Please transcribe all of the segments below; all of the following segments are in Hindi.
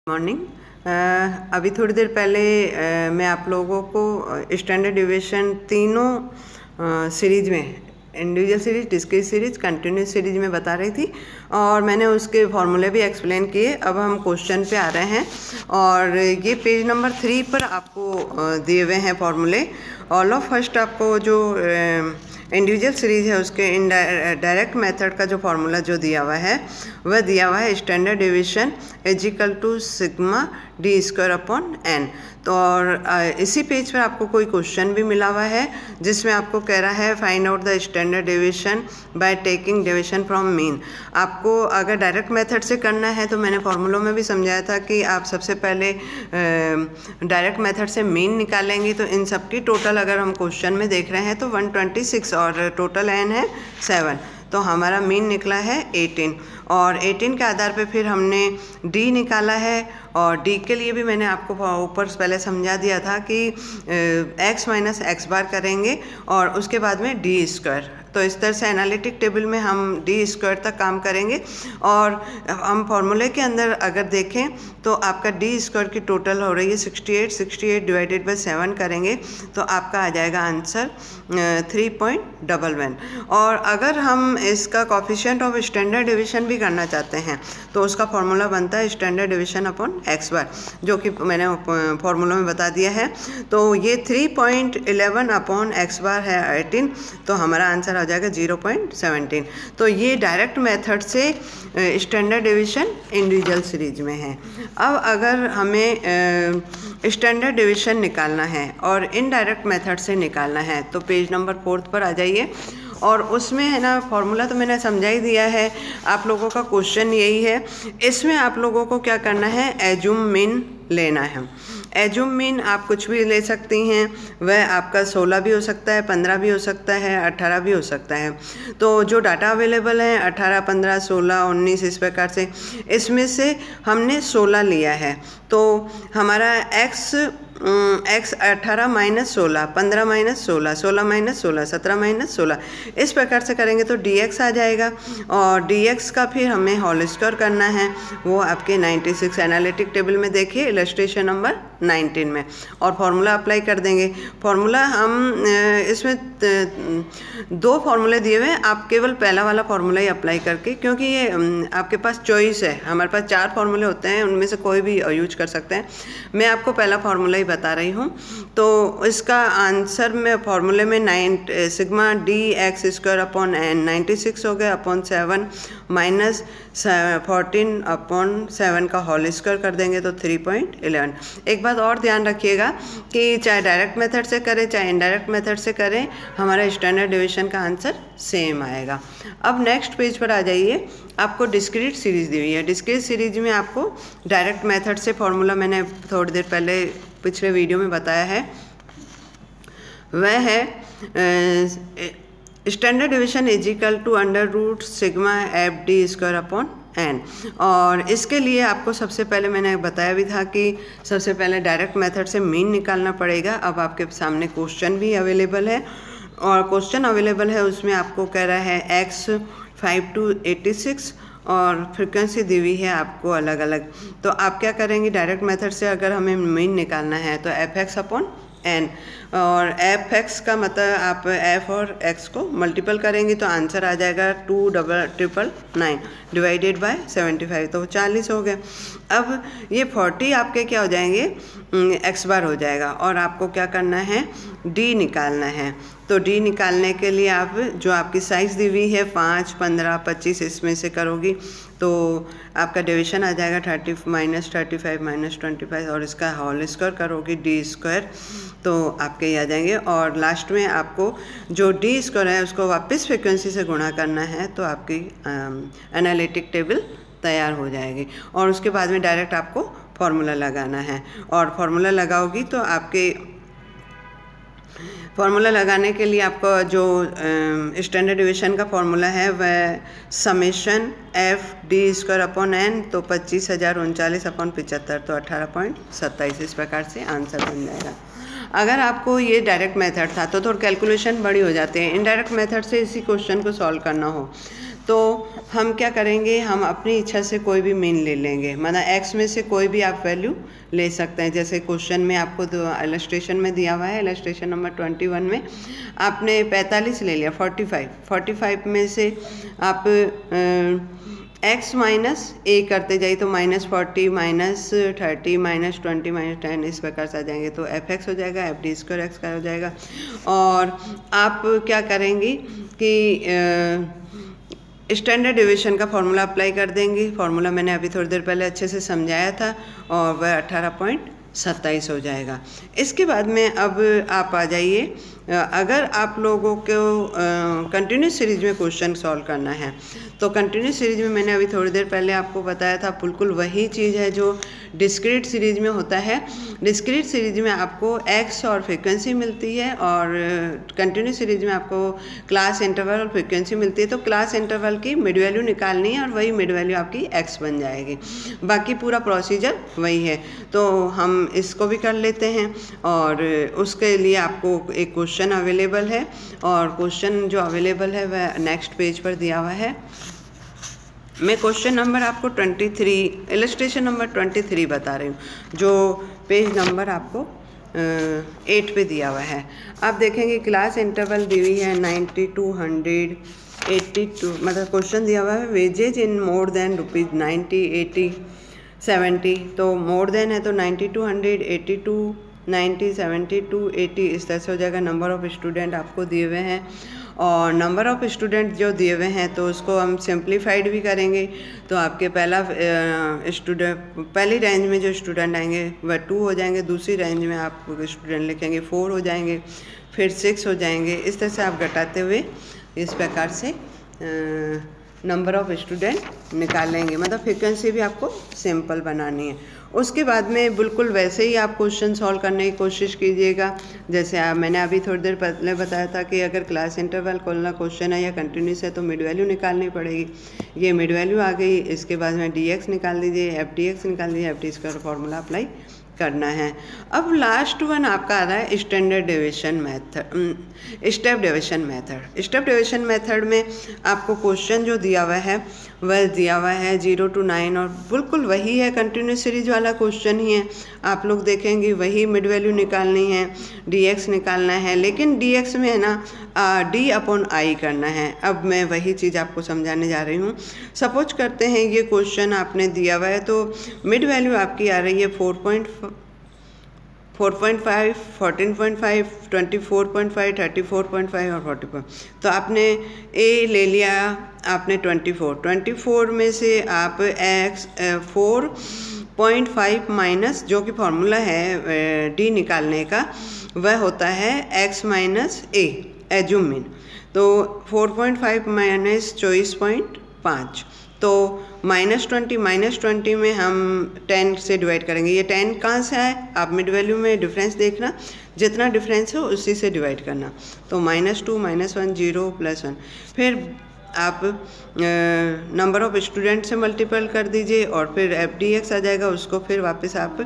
मॉर्निंग। अभी थोड़ी देर पहले मैं आप लोगों को स्टैंडर्ड डिविएशन तीनों सीरीज में, individual series, discrete series, continuous series में बता रही थी और मैंने उसके फॉर्मूले भी एक्सप्लेन किए। अब हम क्वेश्चन पे आ रहे हैं और ये पेज नंबर 3 पर आपको दिए हुए हैं फॉर्मूले। ऑल ऑफ फर्स्ट आपको जो इंडिविजुअल सीरीज है उसके डायरेक्ट मेथड का जो फार्मूला जो दिया हुआ है वह दिया हुआ है standard division is equal to sigma d square upon n. तो और इसी पेज पर आपको कोई क्वेश्चन भी मिला हुआ है जिसमें आपको कह रहा है find out the standard division by taking division from mean. आपको अगर डायरेक्ट मेथड से करना है तो मैंने फॉर्मूलों में भी समझाया था कि आप सबसे पहले डायरेक्ट मेथड से मीन निकालेंगे। तो इन सब की टोटल अगर हम क्वेश्चन में देख रहे हैं तो 126 और टोटल एन है 7, तो हमारा मीन निकला है 18 और 18 के आधार पे फिर हमने डी निकाला है और डी के लिए भी मैंने आपको ऊपर पहले समझा दिया था कि x माइनस एक्स बार करेंगे और उसके बाद में डी स्क्वायर। तो इस तरह से एनालिटिक टेबल में हम डी स्क्वायर तक काम करेंगे और हम फॉर्मूले के अंदर अगर देखें तो आपका डी स्क्वायर की टोटल हो रही है 68 डिवाइडेड बाय 7 करेंगे तो आपका आ जाएगा आंसर 3.11। और अगर हम इसका कोफिशिएंट ऑफ स्टैंडर्ड डिवीजन भी करना चाहते हैं तो उसका फॉर्मूला बनता है स्टैंडर्ड डिवीजन अपॉन एक्स बार, जो कि मैंने फॉर्मूला में बता दिया है। तो ये 3.11 अपॉन एक्स बार है 18, तो हमारा आंसर आ जाएगा 0.17। तो ये डायरेक्ट मेथड से स्टैंडर्ड डिवीजन इंडिविजुअल सीरीज में है। अब अगर हमें स्टैंडर्ड डिवीजन निकालना है और इनडायरेक्ट मेथड से निकालना है तो पेज नंबर 4 पर आ जाइए और उसमें है ना फॉर्मूला तो मैंने समझा ही दिया है। आप लोगों का क्वेश्चन यही है, इसमें आप लोगों को क्या करना है, एज्यूम मीन लेना है। एज्यूम मीन आप कुछ भी ले सकती हैं, वह आपका 16 भी हो सकता है, 15 भी हो सकता है, 18 भी हो सकता है। तो जो डाटा अवेलेबल है 18, 15, 16, 19 इस प्रकार से, इसमें से हमने 16 लिया है। तो हमारा x 18 minus 16, 15 minus 16, 16 minus 16, 17 minus 16, इस प्रकार से करेंगे तो dx आ जाएगा और dx का फिर हमें होल स्क्वायर करना है। वो आपके 96 एनालिटिक टेबल में देखिए इलस्ट्रेशन नंबर 19 में, और फार्मूला अप्लाई कर देंगे। फार्मूला हम इसमें 2 फार्मूले दिए हुए हैं, आप केवल पहला वाला फार्मूला ही अप्लाई करके, क्योंकि ये आपके पास चॉइस है, हमारे पास 4 फार्मूले होते हैं, उनमें से कोई भी यूज कर सकते हैं। मैं आपको पहला फार्मूला ही बता रही हूँ। तो इसका आंसर में फार्मूले में sigma d x square upon n 96 हो गया अपॉन 7 माइनस 14 अपॉन 7 का होल स्क्वायर कर देंगे तो 3.11। एक बात और ध्यान रखिएगा कि चाहे डायरेक्ट मेथड से करें चाहे इनडायरेक्ट मेथड से करें, हमारा स्टैंडर्ड डिवीजन का आंसर सेम आएगा। अब नेक्स्ट पेज पर आ जाइए, आपको डिस्क्रीट सीरीज दी हुई है। डिस्क्रीट सीरीज में आपको डायरेक्ट मेथड से फॉर्मूला मैंने थोड़ी देर पहले पिछले वीडियो में बताया है, वह है standard division is equal to under root sigma f d square upon n. और इसके लिए आपको सबसे पहले मैंने बताया भी था कि सबसे पहले डायरेक्ट मेथड से मीन निकालना पड़ेगा। अब आपके सामने क्वेश्चन भी अवेलेबल है और क्वेश्चन अवेलेबल है उसमें आपको कह रहा है x 5 to 86 और फ्रिक्वेंसी दी हुई है आपको अलग अलग। तो आप क्या करेंगे, डायरेक्ट मेथड से अगर हमें मीन निकालना है तो fx अपॉन n, और fx का मतलब आप f और x को मल्टीपल करेंगे तो आंसर आ जाएगा 2,999 डिवाइडेड बाय 75, तो 40 हो गए। अब ये 40 आपके क्या हो जाएंगे, x बार हो जाएगा और आपको क्या करना है, d निकालना है। तो d निकालने के लिए आप जो आपकी साइज़ दी हुई है 5, 15, 25 इसमें से करोगी तो आपका डिवीजन आ जाएगा 30 माइनस 35 माइनस 25 और इसका होल स्क्वायर करोगी डी स्क्वायर तो आपके ये आ जाएंगे। और लास्ट में आपको जो डी स्क्वायर है उसको वापस फ्रिक्वेंसी से गुणा करना है तो आपकी एनालिटिक टेबल तैयार हो जाएगी। और उसके बाद में डायरेक्ट आपको फार्मूला लगाना है और फार्मूला लगाओगी तो आपके फार्मूला लगाने के लिए आपको जो स्टैंडर्ड डिवीजन का फार्मूला है वह summation f d square upon n, तो 25,039 अपॉन 75, तो 18.27 इस प्रकार से आंसर बन जाएगा। अगर आपको ये डायरेक्ट मेथड था तो थोड़ा कैलकुलेशन बड़ी हो जाते हैं, इनडायरेक्ट मेथड से इसी क्वेश्चन को सॉल्व करना हो तो हम क्या करेंगे, हम अपनी इच्छा से कोई भी मीन ले लेंगे, मतलब x में से कोई भी आप वैल्यू ले सकते हैं। जैसे क्वेश्चन में आपको तो इलस्ट्रेशन में दिया हुआ है, इलस्ट्रेशन नंबर 21 में आपने 45 ले लिया, 45 में से आप x माइनस a करते जाइए तो -40 -30 -20 -10 इस प्रकार से आ जाएंगे, तो f(x) हो जाएगा, f(d²x) का हो जाएगा। और आप क्या करेंगी कि स्टैंडर्ड डिवीजन का फॉर्मूला अप्लाई कर देंगे। फॉर्मूला मैंने अभी थोड़ी देर पहले अच्छे से समझाया था और वह 18.27 हो जाएगा। इसके बाद में अब आप आ जाइए, अगर आप लोगों को कंटिन्यूस सीरीज में क्वेश्चन सॉल्व करना है तो कंटिन्यूस सीरीज में मैंने अभी थोड़ी देर पहले आपको बताया था, बिल्कुल वही चीज़ है जो डिस्क्रीट सीरीज में होता है। डिस्क्रीट सीरीज में आपको x और फ्रीक्वेंसी मिलती है और कंटिन्यूस सीरीज में आपको क्लास इंटरवल और फ्रीक्वेंसी मिलती है। तो क्लास इंटरवल की मिड वैल्यू निकालनी है और वही मिड वैल्यू आपकी x बन जाएगी। बाकी पूरा प्रोसीजर वही है, तो हम इसको भी कर लेते हैं। और उसके लिए आपको एक क्वेश्चन अवेलेबल है और क्वेश्चन जो अवेलेबल है वह नेक्स्ट पेज पर दिया हुआ है। मैं क्वेश्चन नंबर आपको 23 इलस्ट्रेशन नंबर 23 बता रही हूँ, जो पेज नंबर आपको 8 पे दिया हुआ है। आप देखेंगे क्लास इंटरवल दी हुई है 90 to 182, मतलब क्वेश्चन दिया हुआ है वेजेज इन मोर देन ₹90, 80, 70। तो मोर देन है तो 90 to 100, 80 to 90, 70 to 80 इस तरह से हो जाएगा। नंबर ऑफ़ स्टूडेंट आपको दिए हुए हैं और नंबर ऑफ़ स्टूडेंट जो दिए हुए हैं तो उसको हम सिंप्लीफाइड भी करेंगे। तो आपके पहली रेंज में जो स्टूडेंट आएंगे वह 2 हो जाएंगे, दूसरी रेंज में आप स्टूडेंट लिखेंगे 4 हो जाएंगे, फिर 6 हो जाएंगे। इस तरह से आप घटाते हुए इस प्रकार से नंबर ऑफ़ स्टूडेंट निकालेंगे, मतलब फ्रीक्वेंसी भी आपको सिंपल बनानी है। उसके बाद में बिल्कुल वैसे ही आप क्वेश्चन सॉल्व करने की कोशिश कीजिएगा। जैसे मैंने अभी थोड़ी देर पहले बताया था कि अगर क्लास इंटरवल खोलना क्वेश्चन है या कंटिन्यूस है तो मिड वैल्यू निकालनी पड़ेगी। ये मिड वैल्यू आ गई, इसके बाद में dx निकाल दीजिए, f(dx) निकाल दीजिए, f(d²) फॉर्मूला अप्लाई करना है। अब लास्ट वन आपका आ रहा है standard division method, step division method. Step division method में आपको क्वेश्चन जो दिया हुआ है वह दिया हुआ है 0 to 9 और बिल्कुल वही है, कंटिन्यूस सीरीज वाला क्वेश्चन ही है। आप लोग देखेंगे वही मिड वैल्यू निकालनी है, dx निकालना है, लेकिन dx में है ना d/i करना है। अब मैं वही चीज़ आपको समझाने जा रही हूँ। सपोज करते हैं ये क्वेश्चन आपने दिया हुआ है तो मिड वैल्यू आपकी आ रही है 4.5, 14.5, 24.5, 34.5 और 40. तो आपने ए ले लिया, आपने 24 में से आप x 4.5 माइनस जो कि फॉर्मूला है डी निकालने का वह होता है x माइनस ए एज्यूम मीन। तो 4.5 माइनस 24.5 तो -20 में हम 10 से डिवाइड करेंगे। ये 10 कहाँ से है, आप मिड वैल्यू में डिफरेंस देखना, जितना डिफरेंस हो उसी से डिवाइड करना। तो -2 -1 0 +1, फिर आप नंबर ऑफ़ स्टूडेंट से मल्टीपल कर दीजिए और फिर f(dx) आ जाएगा, उसको फिर वापस आप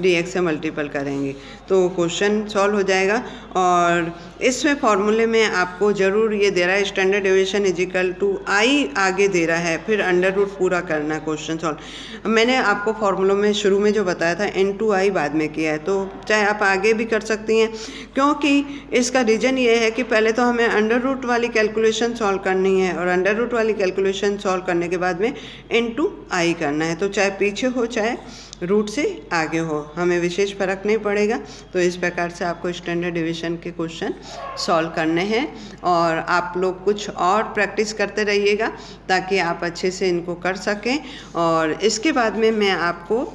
dx से मल्टीपल करेंगे तो क्वेश्चन सॉल्व हो जाएगा। और इसमें फॉर्मूले में आपको ज़रूर ये दे रहा है स्टैंडर्ड डेविएशन = i आगे दे रहा है, फिर अंडर रूट पूरा करना है क्वेश्चन सॉल्व। मैंने आपको फॉर्मूलों में शुरू में जो बताया था n/i बाद में किया है, तो चाहे आप आगे भी कर सकती हैं, क्योंकि इसका रीज़न ये है कि पहले तो हमें अंडर रूट वाली कैलकुलेशन सॉल्व करनी है और अंडर रूट वाली कैलकुलेशन सॉल्व करने के बाद में n/i करना है। तो चाहे पीछे हो चाहे रूट से आगे हो, हमें विशेष फ़र्क नहीं पड़ेगा। तो इस प्रकार से आपको स्टैंडर्ड डिवीजन के क्वेश्चन सॉल्व करने हैं और आप लोग कुछ और प्रैक्टिस करते रहिएगा ताकि आप अच्छे से इनको कर सकें। और इसके बाद में मैं आपको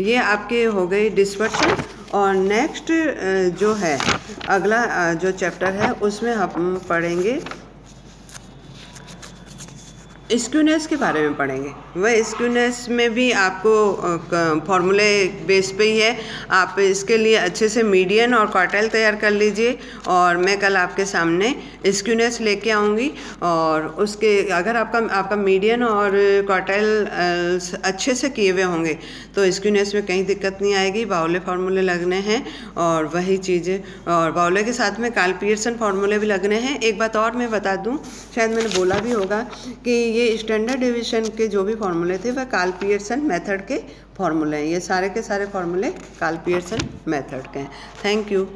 ये आपके हो गई डिस्पर्शन और नेक्स्ट जो है अगला जो चैप्टर है उसमें हम पढ़ेंगे स्क्यूनेस के बारे में पढ़ेंगे। वह स्क्यूनेस में भी आपको फॉर्मूले बेस पे ही है। आप इसके लिए अच्छे से मीडियन और क्वार्टाइल तैयार कर लीजिए, और मैं कल आपके सामने स्क्यूनेस लेके आऊँगी। और उसके अगर आपका मीडियन और क्वार्टाइल अच्छे से किए हुए होंगे तो स्क्यूनेस में कहीं दिक्कत नहीं आएगी। बाउले फार्मूले लगने हैं और वही चीज़ें, और बाउले के साथ में कार्ल पियर्सन फार्मूले भी लगने हैं। एक बात और मैं बता दूं, शायद मैंने बोला भी होगा कि ये स्टैंडर्ड डेविएशन के जो भी फार्मूले थे वह कार्ल पियर्सन मेथड के फार्मूले हैं। ये सारे के सारे फार्मूले कार्ल पियर्सन मेथड के हैं। Thank you.